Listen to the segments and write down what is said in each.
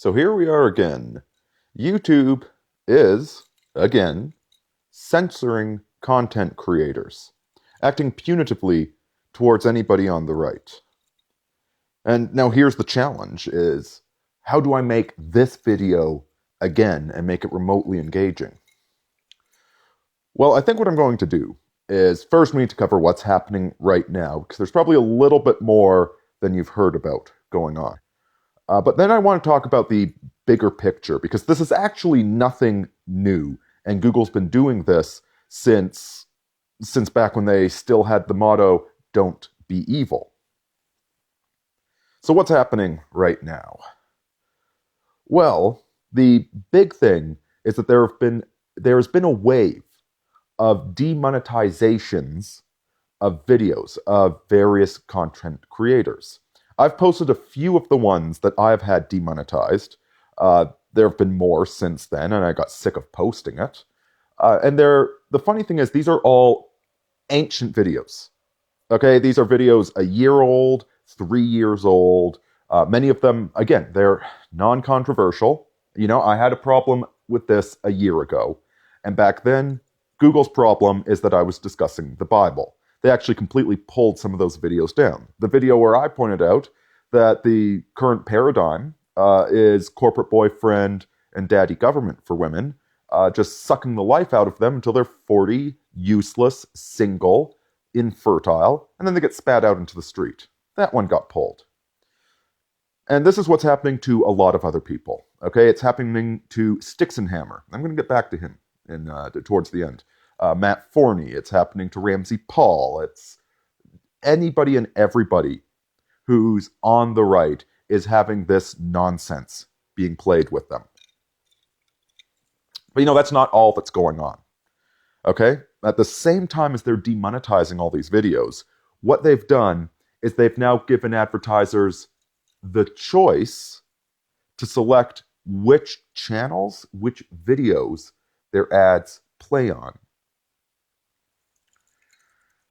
So here we are again. YouTube is, again, censoring content creators, acting punitively towards anybody on the right. And now here's the challenge is, how do I make this video again and make it remotely engaging? Well, I think what I'm going to do is first we need to cover what's happening right now, because there's probably a little bit more than you've heard about going on. But then I want to talk about the bigger picture, because this is actually nothing new, and Google's been doing this since back when they still had the motto, "Don't be evil." So what's happening right now? Well, the big thing is that there has been a wave of demonetizations of videos of various content creators. I've posted a few of the ones that I've had demonetized. There have been more since then, and I got sick of posting it. The funny thing is, these are all ancient videos. Okay, these are videos a year old, 3 years old. Many of them, again, they're non-controversial. You know, I had a problem with this a year ago, and back then, Google's problem is that I was discussing the Bible. They actually completely pulled some of those videos down. The video where I pointed out that the current paradigm is corporate boyfriend and daddy government for women, just sucking the life out of them until they're 40, useless, single, infertile, and then they get spat out into the street. That one got pulled. And this is what's happening to a lot of other people. Okay, it's happening to Sticks and Hammer. I'm going to get back to him towards the end. Matt Forney, it's happening to Ramsey Paul. It's anybody and everybody who's on the right is having this nonsense being played with them. But you know, that's not all that's going on. Okay? At the same time as they're demonetizing all these videos, what they've done is they've now given advertisers the choice to select which channels, which videos their ads play on.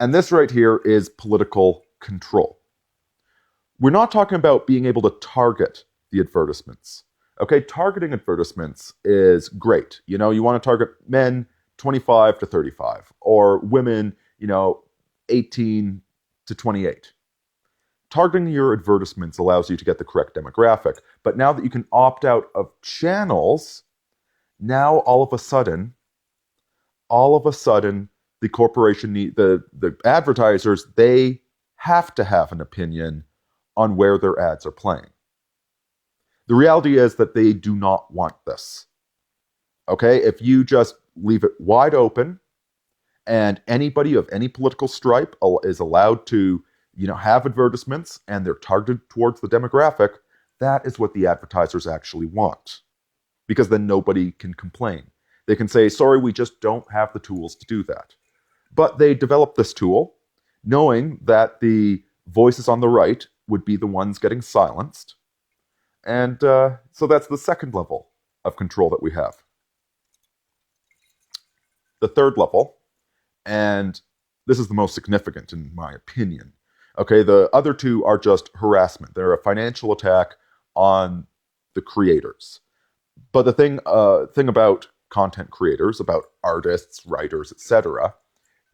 And this right here is political control. We're not talking about being able to target the advertisements. Okay, targeting advertisements is great. You know, you want to target men 25 to 35, or women, 18 to 28. Targeting your advertisements allows you to get the correct demographic. But now that you can opt out of channels, now all of a sudden, the corporation the advertisers, they have to have an opinion on where their ads are playing. The reality is that they do not want this. Okay, if you just leave it wide open, and anybody of any political stripe is allowed to, have advertisements, and they're targeted towards the demographic, that is what the advertisers actually want. Because then nobody can complain. They can say, sorry, we just don't have the tools to do that. But they developed this tool knowing that the voices on the right would be the ones getting silenced. And so that's the second level of control that we have. The third level, and this is the most significant in my opinion. Okay, the other two are just harassment. They're a financial attack on the creators. But the thing about content creators, about artists, writers, etc.,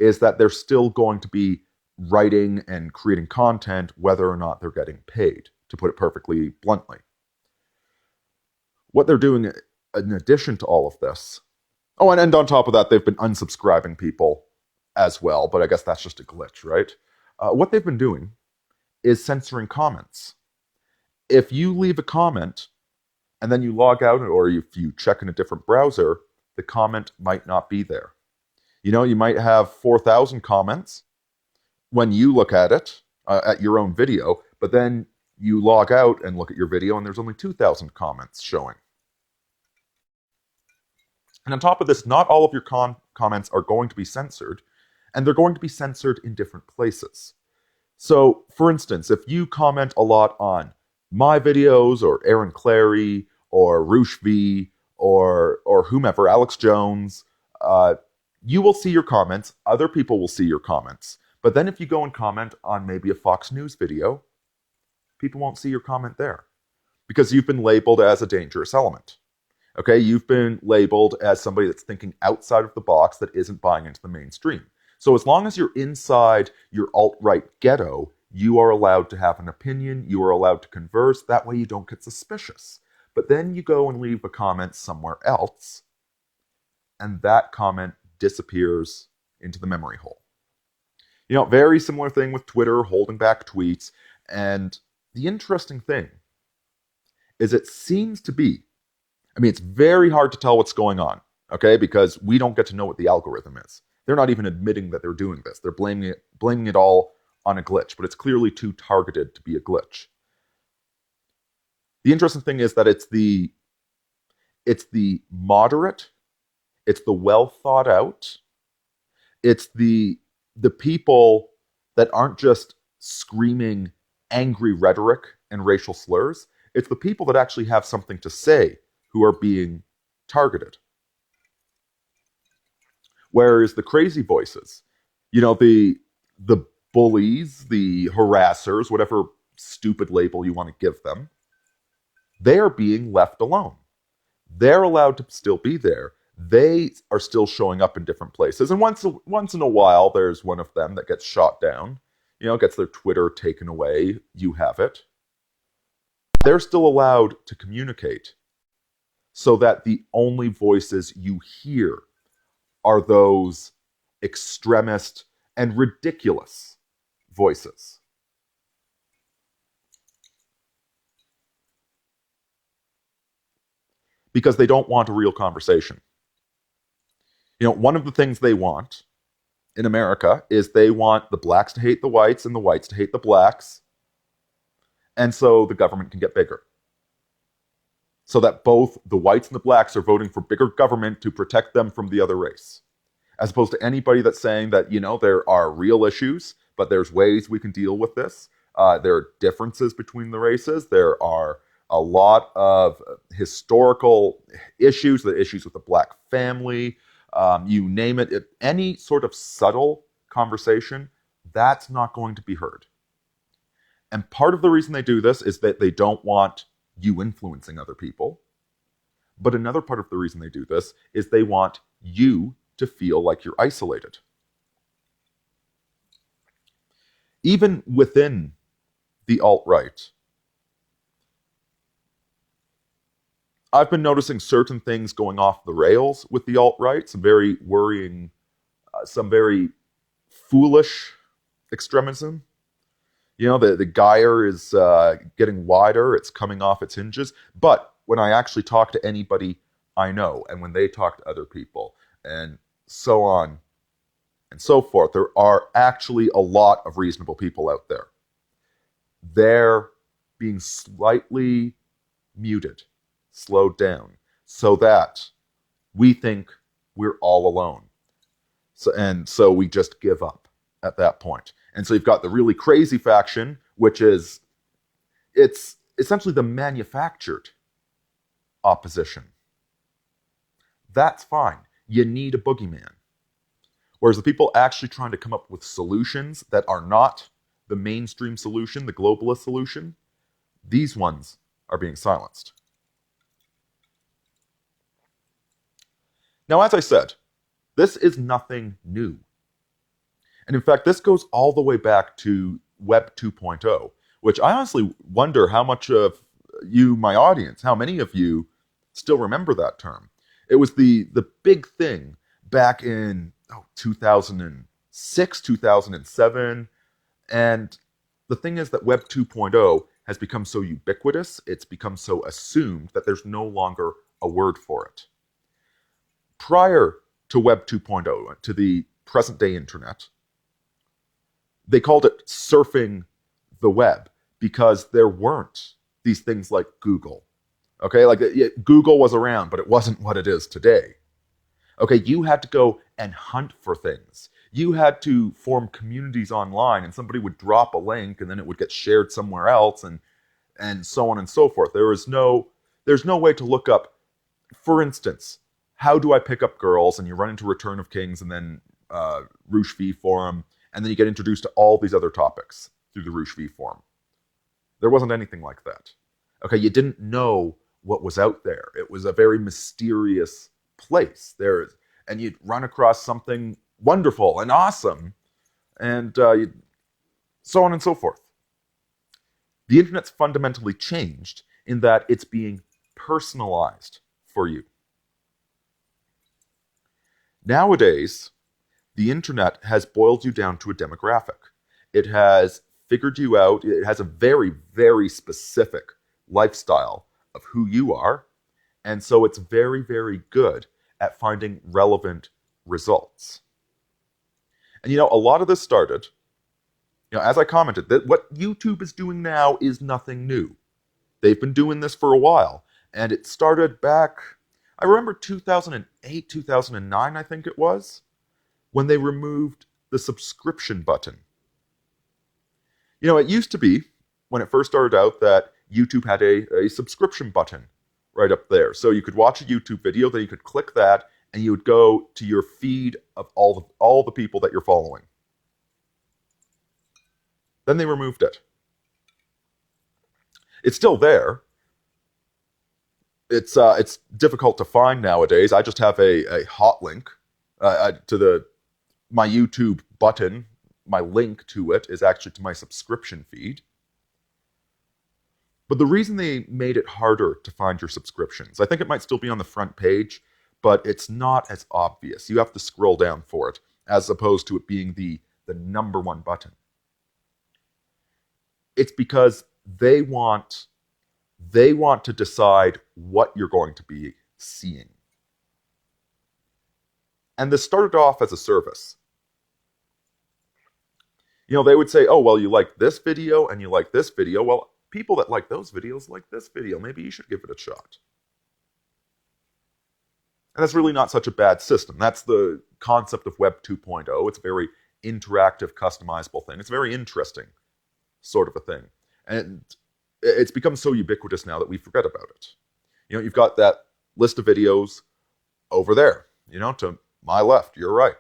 is that they're still going to be writing and creating content whether or not they're getting paid, to put it perfectly bluntly. What they're doing in addition to all of this, and on top of that, they've been unsubscribing people as well, but I guess that's just a glitch, right? What they've been doing is censoring comments. If you leave a comment and then you log out, or if you check in a different browser, the comment might not be there. You might have 4,000 comments when you look at it, at your own video, but then you log out and look at your video and there's only 2,000 comments showing. And on top of this, not all of your comments are going to be censored, and they're going to be censored in different places. So, for instance, if you comment a lot on my videos, or Aaron Clary, or Roosh V, or whomever, Alex Jones, you will see your comments, other people will see your comments. But then if you go and comment on maybe a Fox News video, people won't see your comment there. because you've been labeled as a dangerous element. Okay, you've been labeled as somebody that's thinking outside of the box that isn't buying into the mainstream. So as long as you're inside your alt-right ghetto, you are allowed to have an opinion, you are allowed to converse, that way you don't get suspicious. But then you go and leave a comment somewhere else, and that comment disappears into the memory hole. Very similar thing with Twitter, holding back tweets. And the interesting thing is it seems to be, it's very hard to tell what's going on, okay? Because we don't get to know what the algorithm is. They're not even admitting that they're doing this. They're blaming it all on a glitch, but it's clearly too targeted to be a glitch. The interesting thing is that it's the moderate, it's the well thought out, it's the people that aren't just screaming angry rhetoric and racial slurs. It's the people that actually have something to say who are being targeted. Whereas the crazy voices, the bullies, the harassers, whatever stupid label you want to give them, they are being left alone. They're allowed to still be there. They are still showing up in different places. And once in a while, there's one of them that gets shot down, gets their Twitter taken away. You have it. They're still allowed to communicate so that the only voices you hear are those extremist and ridiculous voices. Because they don't want a real conversation. One of the things they want in America is they want the blacks to hate the whites and the whites to hate the blacks, and so the government can get bigger. So that both the whites and the blacks are voting for bigger government to protect them from the other race. As opposed to anybody that's saying that, there are real issues, but there's ways we can deal with this. There are differences between the races. There are a lot of historical issues, the issues with the black family, you name it. Any sort of subtle conversation, that's not going to be heard. And part of the reason they do this is that they don't want you influencing other people. But another part of the reason they do this is they want you to feel like you're isolated. Even within the alt-right, I've been noticing certain things going off the rails with the alt-right, some very worrying, some very foolish extremism. The gyre is getting wider, it's coming off its hinges. But when I actually talk to anybody I know, and when they talk to other people, and so on and so forth, there are actually a lot of reasonable people out there. They're being slightly muted, slowed down, so that we think we're all alone. So we just give up at that point. And so you've got the really crazy faction, which is, it's essentially the manufactured opposition. That's fine. You need a boogeyman. Whereas the people actually trying to come up with solutions that are not the mainstream solution, the globalist solution, these ones are being silenced. Now, as I said, this is nothing new. And in fact, this goes all the way back to Web 2.0, which I honestly wonder how much of you, my audience, how many of you still remember that term. It was the big thing back in 2006, 2007. And the thing is that Web 2.0 has become so ubiquitous, it's become so assumed that there's no longer a word for it. Prior to Web 2.0, to the present day internet, they called it surfing the web because there weren't these things like Google. Okay, like Google was around, but it wasn't what it is today. Okay, you had to go and hunt for things. You had to form communities online, and somebody would drop a link, and then it would get shared somewhere else, and so on and so forth. There's no way to look up, for instance, how do I pick up girls? And you run into Return of Kings, and then Roosh V Forum, and then you get introduced to all these other topics through the Roosh V Forum. There wasn't anything like that. Okay, you didn't know what was out there. It was a very mysterious place. And you'd run across something wonderful and awesome, and so on and so forth. The internet's fundamentally changed in that it's being personalized for you. Nowadays, the internet has boiled you down to a demographic. It has figured you out. It has a very, very specific lifestyle of who you are. And so it's very, very good at finding relevant results. And a lot of this started, as I commented, that what YouTube is doing now is nothing new. They've been doing this for a while. And it started back, I remember 2008, 2009, I think it was, when they removed the subscription button. It used to be, when it first started out, that YouTube had a subscription button right up there. So you could watch a YouTube video, then you could click that, and you would go to your feed of all the people that you're following. Then they removed it. It's still there. It's difficult to find nowadays. I just have a hot link to my YouTube button. My link to it is actually to my subscription feed. But the reason they made it harder to find your subscriptions, I think it might still be on the front page, but it's not as obvious. You have to scroll down for it, as opposed to it being the number one button. It's because they want to decide what you're going to be seeing. And this started off as a service. They would say, oh, well, you like this video and you like this video. Well, people that like those videos like this video. Maybe you should give it a shot. And that's really not such a bad system. That's the concept of Web 2.0. It's a very interactive, customizable thing. It's a very interesting sort of a thing. And it's become so ubiquitous now that we forget about it. You've got that list of videos over there, to my left, your right.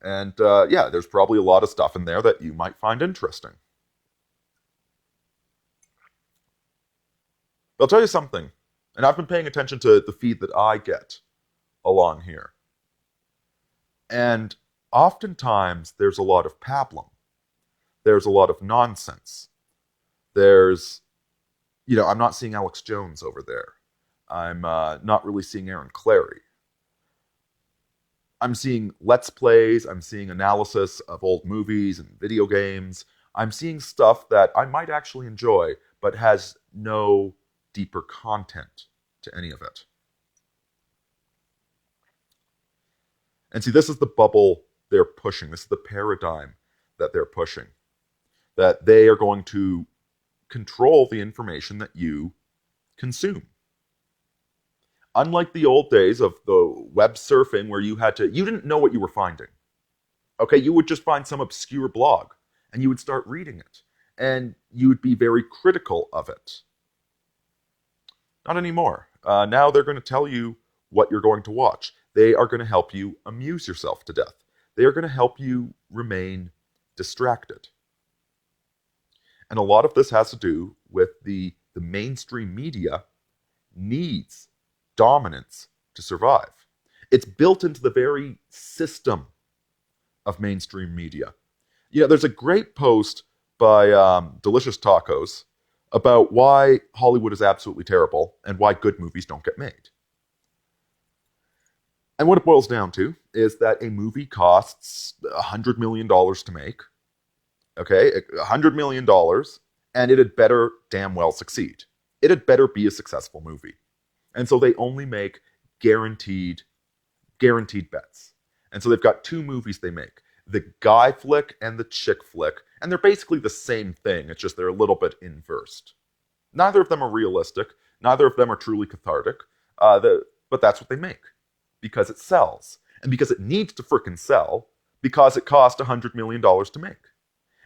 And there's probably a lot of stuff in there that you might find interesting. But I'll tell you something, and I've been paying attention to the feed that I get along here. And oftentimes there's a lot of pablum. There's a lot of nonsense. There's, I'm not seeing Alex Jones over there. I'm not really seeing Aaron Clary. I'm seeing Let's Plays. I'm seeing analysis of old movies and video games. I'm seeing stuff that I might actually enjoy, but has no deeper content to any of it. And see, this is the bubble they're pushing. This is the paradigm that they're pushing. That they are going to control the information that you consume. Unlike the old days of the web surfing where you didn't know what you were finding. Okay, you would just find some obscure blog and you would start reading it. And you would be very critical of it. Not anymore. Now they're going to tell you what you're going to watch. They are going to help you amuse yourself to death. They are going to help you remain distracted. And a lot of this has to do with the mainstream media needs dominance to survive. It's built into the very system of mainstream media. There's a great post by Delicious Tacos about why Hollywood is absolutely terrible and why good movies don't get made. And what it boils down to is that a movie costs $100 million to make. Okay, $100 million, and it had better damn well succeed. It had better be a successful movie. And so they only make guaranteed bets. And so they've got two movies they make. The guy flick and the chick flick. And they're basically the same thing. It's just they're a little bit inversed. Neither of them are realistic. Neither of them are truly cathartic. But that's what they make. Because it sells. And because it needs to frickin' sell. Because it cost $100 million to make.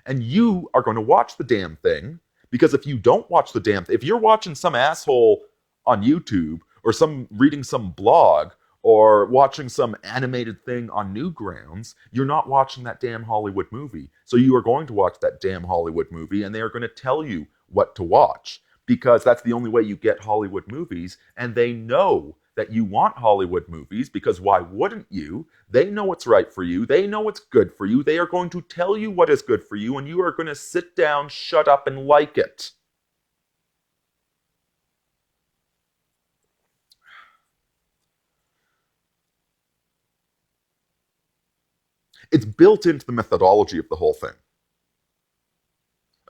And you are going to watch the damn thing. Because if you don't watch the damn thing, if you're watching some asshole on YouTube, or reading some blog, or watching some animated thing on Newgrounds, you're not watching that damn Hollywood movie. So you are going to watch that damn Hollywood movie, and they are going to tell you what to watch. because that's the only way you get Hollywood movies, and they know that you want Hollywood movies, because why wouldn't you? They know what's right for you. They know what's good for you. They are going to tell you what is good for you, and you are going to sit down, shut up, and like it. It's built into the methodology of the whole thing.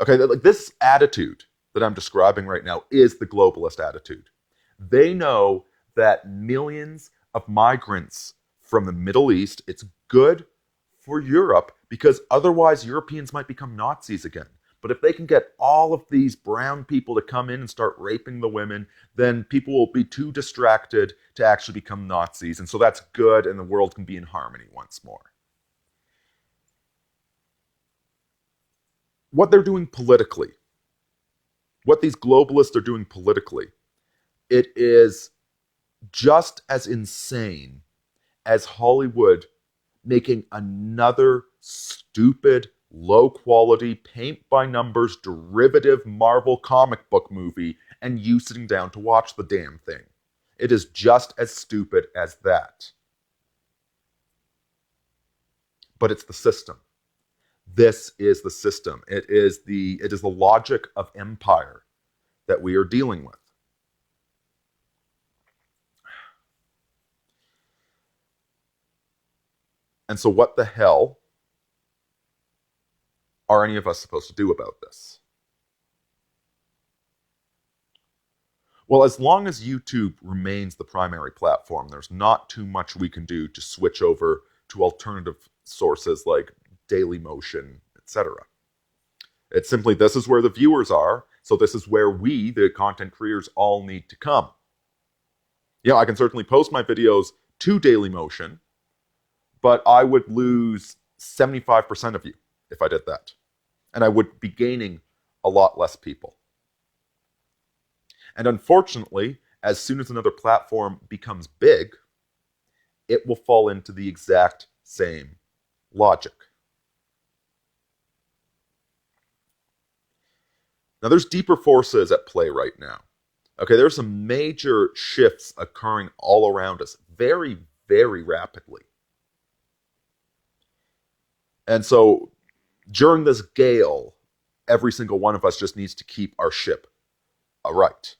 Okay, like this attitude that I'm describing right now is the globalist attitude. They know that millions of migrants from the Middle East, it's good for Europe because otherwise Europeans might become Nazis again. But if they can get all of these brown people to come in and start raping the women, then people will be too distracted to actually become Nazis. And so that's good, and the world can be in harmony once more. What they're doing politically, what these globalists are doing politically, it is just as insane as Hollywood making another stupid, low quality, paint by numbers, derivative Marvel comic book movie and you sitting down to watch the damn thing. It is just as stupid as that. But it's the system. This is the system. It is the logic of empire that we are dealing with. And so what the hell are any of us supposed to do about this? Well, as long as YouTube remains the primary platform, there's not too much we can do to switch over to alternative sources like Dailymotion, etc. It's simply, this is where the viewers are, so this is where we, the content creators, all need to come. Yeah, I can certainly post my videos to Dailymotion, but I would lose 75% of you if I did that. And I would be gaining a lot less people. And unfortunately, as soon as another platform becomes big, it will fall into the exact same logic. Now, there's deeper forces at play right now. Okay, there's some major shifts occurring all around us very, very rapidly. And so during this gale, every single one of us just needs to keep our ship aright.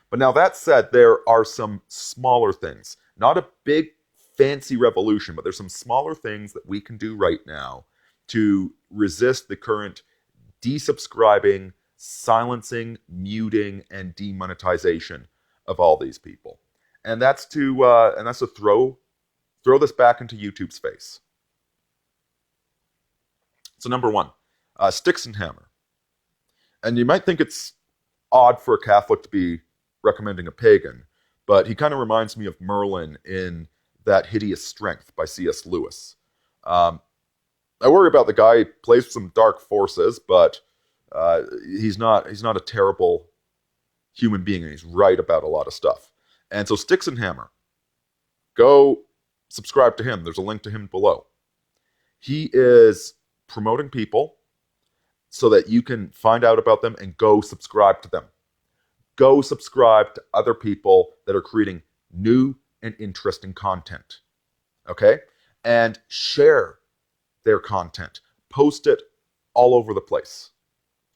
But now that said, there are some smaller things. Not a big fancy revolution, but there's some smaller things that we can do right now to resist the current desubscribing, silencing, muting, and demonetization of all these people. And that's to throw this back into YouTube's face. So number one, sticks and hammer. And you might think it's odd for a Catholic to be recommending a pagan, but he kind of reminds me of Merlin in That Hideous Strength by C.S. Lewis. I worry about the guy. He plays some dark forces, but he's not a terrible human being, and he's right about a lot of stuff. And so Sticks and Hammer, go subscribe to him. There's a link to him below. He is promoting people so that you can find out about them and go subscribe to them. Go subscribe to other people that are creating new and interesting content. Okay? And share their content. Post it all over the place.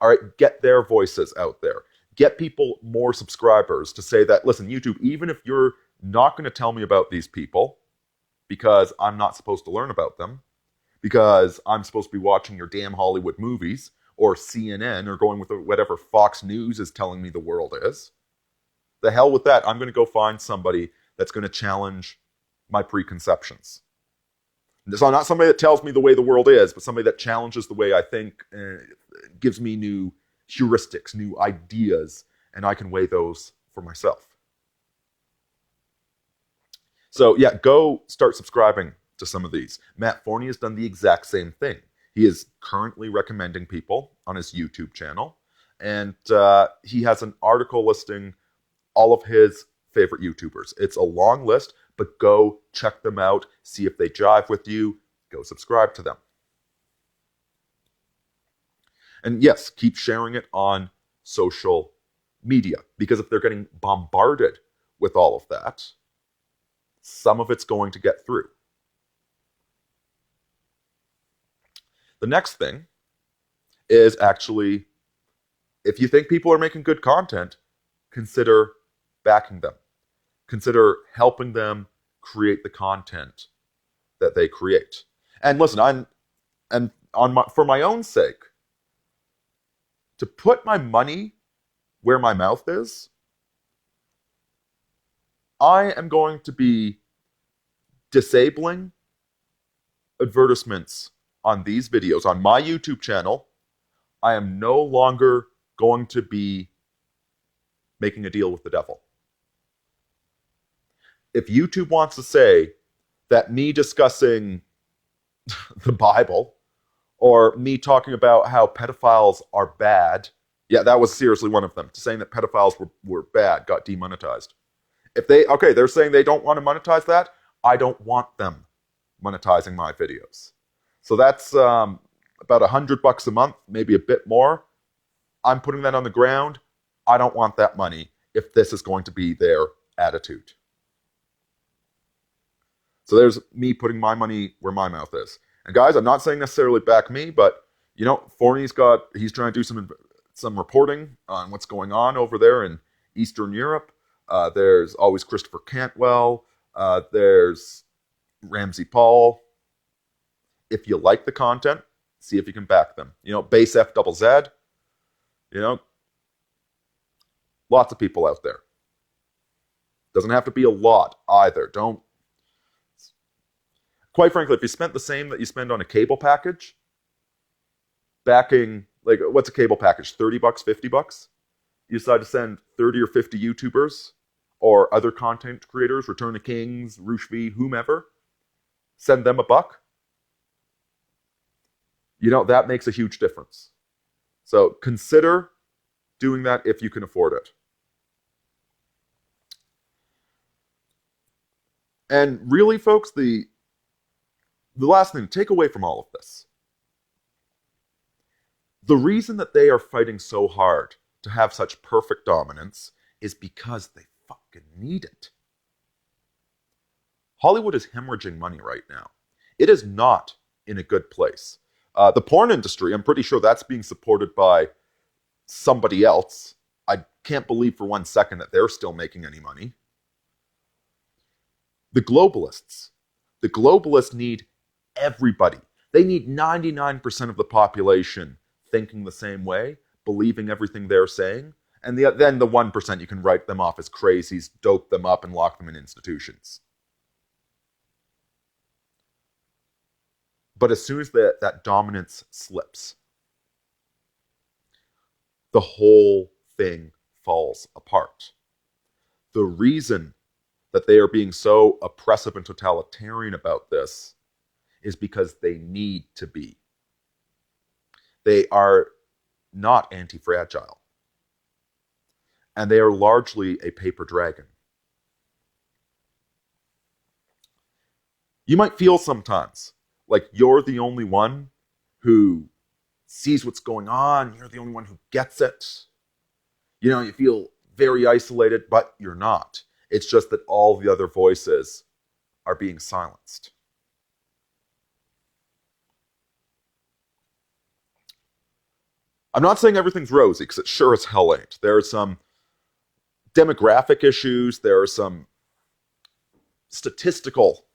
All right? Get their voices out there. Get people more subscribers to say that, listen, YouTube, even if you're not going to tell me about these people because I'm not supposed to learn about them, because I'm supposed to be watching your damn Hollywood movies or CNN or going with whatever Fox News is telling me the world is. The hell with that. I'm going to go find somebody that's going to challenge my preconceptions. So not somebody that tells me the way the world is, but somebody that challenges the way I think, gives me new heuristics, new ideas, and I can weigh those for myself. So yeah, go start subscribing to some of these. Matt Forney has done the exact same thing. He is currently recommending people on his YouTube channel, and he has an article listing all of his favorite YouTubers. It's a long list, but go check them out, see if they jive with you, go subscribe to them. And yes, keep sharing it on social media, because if they're getting bombarded with all of that, some of it's going to get through. The next thing is actually, if you think people are making good content, consider backing them. Consider helping them create the content that they create. And listen, for my own sake, to put my money where my mouth is, I am going to be disabling advertisements on these videos on my YouTube channel. I am no longer going to be making a deal with the devil. If YouTube wants to say that me discussing the Bible or me talking about how pedophiles are bad, yeah, that was seriously one of them, saying that pedophiles were bad, got demonetized. If they're saying they don't want to monetize that, I don't want them monetizing my videos. So that's about $100 a month, maybe a bit more. I'm putting that on the ground. I don't want that money if this is going to be their attitude. So there's me putting my money where my mouth is. And guys, I'm not saying necessarily back me, but Forney's he's trying to do some reporting on what's going on over there in Eastern Europe. There's always Christopher Cantwell. There's Ramsey Paul. If you like the content, see if you can back them. Base F double Z. Lots of people out there. Doesn't have to be a lot either. Quite frankly, if you spent the same that you spend on a cable package, backing, like, what's a cable package? $30, $50? You decide to send 30 or 50 YouTubers or other content creators, Return of Kings, Roosh V, whomever, send them $1. That makes a huge difference. So consider doing that if you can afford it. And really, folks, the last thing to take away from all of this, the reason that they are fighting so hard to have such perfect dominance is because they fucking need it. Hollywood is hemorrhaging money right now. It is not in a good place. The porn industry, I'm pretty sure that's being supported by somebody else. I can't believe for 1 second that they're still making any money. The globalists need everybody. They need 99% of the population thinking the same way, believing everything they're saying, and then the 1% you can write them off as crazies, dope them up, and lock them in institutions. But as soon as that dominance slips, the whole thing falls apart. The reason that they are being so oppressive and totalitarian about this is because they need to be. They are not anti-fragile. And they are largely a paper dragon. You might feel sometimes like you're the only one who sees what's going on. You're the only one who gets it. You feel very isolated, but you're not. It's just that all the other voices are being silenced. I'm not saying everything's rosy, because it sure as hell ain't. There are some demographic issues. There are some statistical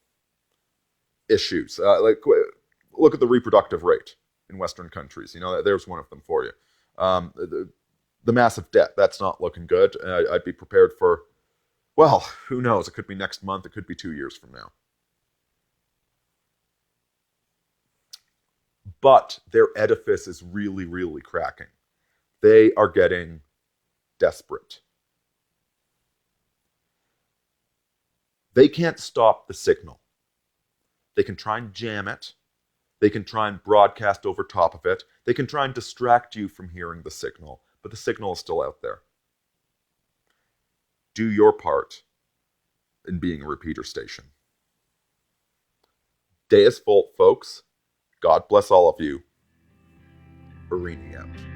issues. Look at the reproductive rate in Western countries. There's one of them for you. The massive debt, that's not looking good. I'd be prepared for, well, who knows? It could be next month. It could be 2 years from now. But their edifice is really, really cracking. They are getting desperate. They can't stop the signal. They can try and jam it. They can try and broadcast over top of it. They can try and distract you from hearing the signal, but the signal is still out there. Do your part in being a repeater station. Deus Volt, folks. God bless all of you. Aurini out.